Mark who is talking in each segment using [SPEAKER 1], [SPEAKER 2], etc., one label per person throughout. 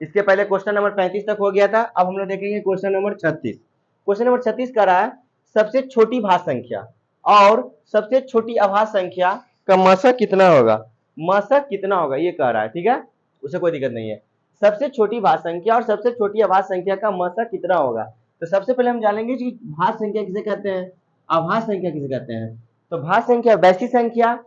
[SPEAKER 1] इसके पहले question number 35 तक हो गया था। अब हम लोग देखेंगे क्वेश्चन नंबर 36। क्वेश्चन नंबर 36 कह रहा है सबसे छोटी भाज्य संख्या और सबसे छोटी अभाज्य संख्या का मशक कितना होगा। मशक कितना होगा ये कह रहा है, ठीक है, उसे कोई दिक्कत नहीं है। सबसे छोटी भाज्य संख्या और सबसे छोटी अभाज्य संख्या का मशक कितना होगा। तो सबसे पहले हम जानेंगे कि भाज्य संख्या किसे कहते हैं, अभाज्य संख्या किसे कहते हैं। तो भाज्य संख्या वैसी संख्या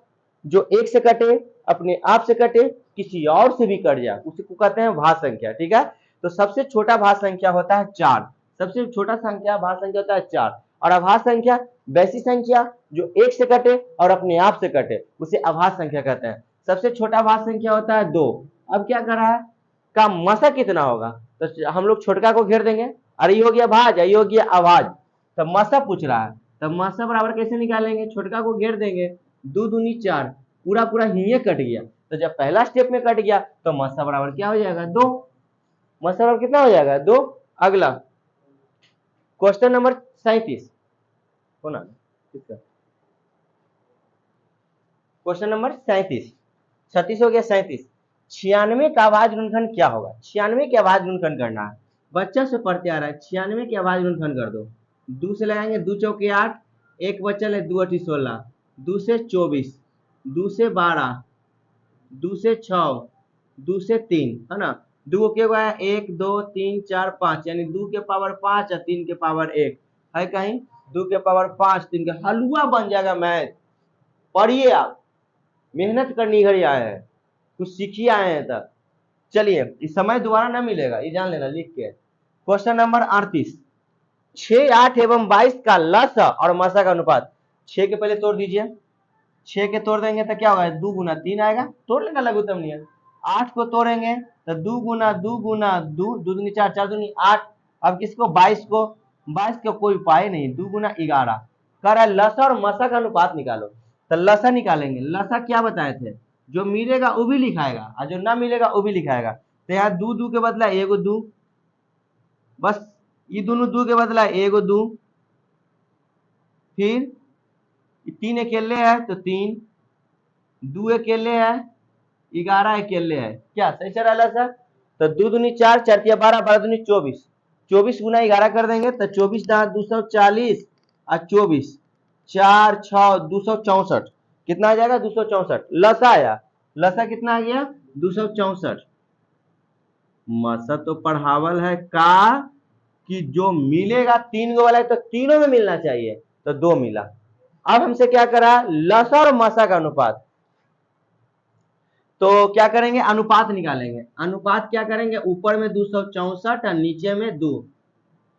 [SPEAKER 1] जो एक से कटे, अपने आप से कटे, किसी और से भी कट जाए, उसी को कहते हैं भाज्य संख्या, ठीक है। तो सबसे छोटा भाज्य संख्या होता है 4, सबसे छोटा संख्या भाज्य संख्या होता है 4। और अभाज्य संख्या वैसी संख्या जो एक से कटे और अपने आप से कटे, उसे अभाज्य संख्या कहते हैं। सबसे छोटा भाज्य संख्या होता है 2। अब क्या कर रहा है, का मशक कितना होगा। तो हम लोग छोटका को घेर देंगे, अरे ये हो गया भाज्य, ये हो गया अभाज्य। तो मशक पूछ रहा है, तो मशक बराबर कैसे निकालेंगे, छोटका को घेर देंगे, 2 दूनी 4, पूरा पूरा ही कट गया। तो जब पहला स्टेप में कट गया तो मशक बराबर क्या हो जाएगा, 2। मशक बराबर कितना हो जाएगा, 2। अगला क्वेश्चन नंबर 37 हो ना, क्वेश्चन नंबर 37, 36 हो गया, 37। 96 का अभाज्य गुणनखंड क्या होगा। 96 के अभाज्य गुणनखंड करना है, बच्चा से पढ़ते आ रहा है। 96 के अभाज्य गुणनखंड कर दो, 2 से लगाएंगे, 2 चौके 8, एक बचल है 2 अठी 16, 2 से 24, 2 से 12, 2 से 6, 2 से 3, है ना। 2 के हुआ 1 2 3 4 5, यानी 2 के पावर 5 और 3 के पावर 1 है कहीं, 2 के पावर 5 3 के हलवा बन जाएगा मैथ। पढ़िए, आप मेहनत करनी घर आए हैं, कुछ सीखिए आए हैं तब। चलिए, इस समय दोबारा ना मिलेगा, ये जान लेना लिख के। क्वेश्चन नंबर 38, 6 8 एवं 22 का लसा और मसा का अनुपात। 6 के पहले तोड़ दीजिए, 6 के तोड़ देंगे तो क्या होगा, 2 गुना 3 आएगा, तोड़ लेगा लघुत्तम नियम। 8 को तोड़ेंगे तो 2 गुना 2 गुना 2, 2 दूनी 4, 4 दूनी 8। अब किसको, 22 को, 22 का कोई उपाय नहीं, 2 गुना 11। कह रहा है लसा और मसा का अनुपात निकालो। तो लसा निकालेंगे, लसा क्या बताए थे, जो मिलेगा वो भी लिखाएगा और जो ना मिलेगा वो भी लिखाएगा। तो यहाँ 2 2 के बदला एगो 2, बस ये दोनों 2 के बदला एगो 2, फिर 3 अकेले है तो 3, 2 अकेले है, 11 अकेले है, क्या सही चल रहा है सर। तो 2 दूनी 4, 4 तिया 12, 12 दूनी 24, 24 गुना 11 कर देंगे तो 24 दा 240 और 24 4 6 264, कितना आ जाएगा 264। लसा आया, लसा कितना आ गया 264। मसा तो पढ़ावल है का कि जो मिलेगा 3 गो वाला है तो तीनों में मिलना चाहिए, तो 2 मिला। अब हमसे क्या करा, लसा और मसा का अनुपात। तो क्या करेंगे, अनुपात निकालेंगे। अनुपात क्या करेंगे, ऊपर में 264 और नीचे में 2,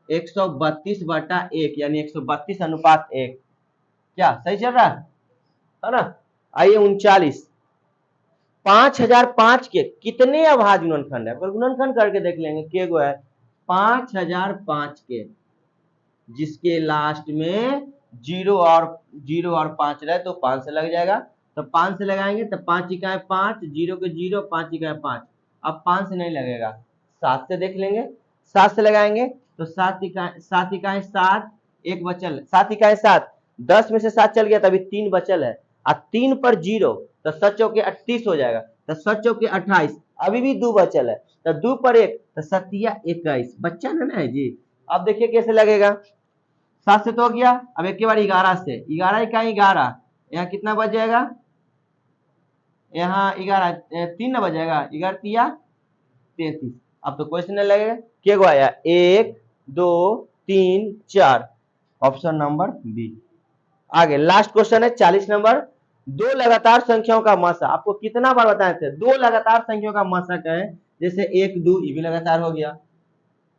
[SPEAKER 1] 132/1, यानी 132 अनुपात 1। क्या सही चल रहा है ना। आइए 39, 5005 के कितने अभाज्य गुणनखंड है, पर गुणनखंड करके देख लेंगे के गो है। 5005 के जिसके लास्ट में 0 और 5 रहे तो 5 से लग जाएगा। तो 5 से लगाएंगे तो 5 इकाई 5, 0 के 0, 5 इकाई 5। अब 5 से नहीं लगेगा, 7 से देख लेंगे। 7 से लगाएंगे तो 7 इकाई 7, एक बचल, 7 इकाई 7, 10 में से 7 चल गया तभी 3 बचल है, और 3 पर 0 तो 7 चौके 38 हो जाएगा, तो 7 चौके 28, अभी भी 2 बचल है, तो 2 पर 1 तो 7 21, बच्चा ना है जी। अब देखिए कैसे लगेगा, 7 से तो हो गया, अब एक के बार 11 से, 11 इकाई 11, यहाँ कितना बच जाएगा, यहाँ 11 3 ना बच जाएगा, 11 तिया 33। अब तो क्वेश्चन नहीं लगेगा, क्या गो आया 1 2 3 4, ऑप्शन नंबर बी। आगे लास्ट क्वेश्चन है 40 नंबर, दो लगातार संख्याओं का मसा। आपको कितना बार बताए थे, दो लगातार संख्याओं का मसा कहे, जैसे 1 2 ये भी लगातार हो गया,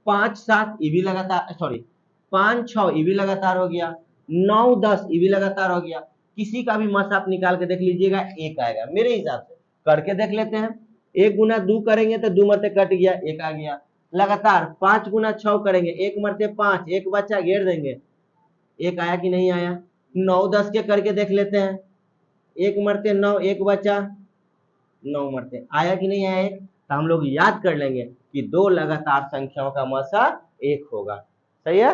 [SPEAKER 1] 5 7 ये भी लगातार, सॉरी 5 6 ये भी लगातार हो गया, 9 10 ये भी लगातार हो गया। किसी का भी मसा आप निकाल के देख लीजिएगा, एक आएगा मेरे हिसाब से। करके देख लेते हैं, 1 गुना 2 करेंगे तो 2 मरते कट गया, एक आ गया। लगातार 5 गुना 6 करेंगे, 1 मरते 5, एक बच्चा घेर देंगे, एक आया कि नहीं आया। 9 10 के करके देख लेते हैं, 1 मरते 9, एक बचा, 9 मरते आया कि नहीं आया एक। तो हम लोग याद कर लेंगे कि दो लगातार संख्याओं का मसा 1 होगा, सही है।